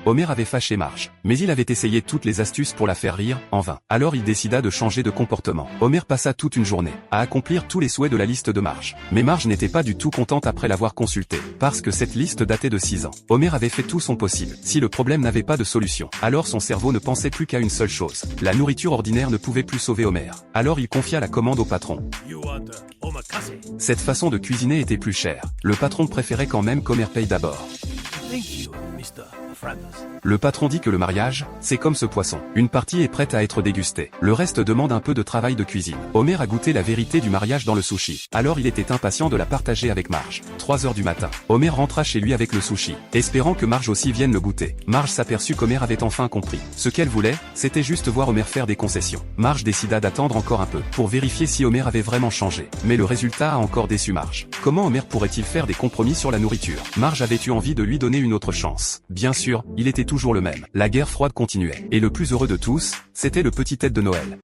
Homer avait fâché Marge. Mais il avait essayé toutes les astuces pour la faire rire, en vain. Alors il décida de changer de comportement. Homer passa toute une journée à accomplir tous les souhaits de la liste de Marge. Mais Marge n'était pas du tout contente après l'avoir consultée, parce que cette liste datait de 6 ans. Homer avait fait tout son possible. Si le problème n'avait pas de solution, alors son cerveau ne pensait plus qu'à une seule chose. La nourriture ordinaire ne pouvait plus sauver Homer. Alors il confia la commande au patron. Cette façon de cuisiner était plus chère. Le patron préférait quand même qu'Homer paye d'abord. Le patron dit que le mariage, c'est comme ce poisson. Une partie est prête à être dégustée. Le reste demande un peu de travail de cuisine. Homer a goûté la vérité du mariage dans le sushi. Alors il était impatient de la partager avec Marge. 3 heures du matin. Homer rentra chez lui avec le sushi, espérant que Marge aussi vienne le goûter. Marge s'aperçut qu'Homer avait enfin compris. Ce qu'elle voulait, c'était juste voir Homer faire des concessions. Marge décida d'attendre encore un peu, pour vérifier si Homer avait vraiment changé. Mais le résultat a encore déçu Marge. Comment Homer pourrait-il faire des compromis sur la nourriture? Marge avait eu envie de lui donner une autre chance. Bien sûr, il était toujours le même. La guerre froide continuait. Et le plus heureux de tous, c'était le petit tête de Noël.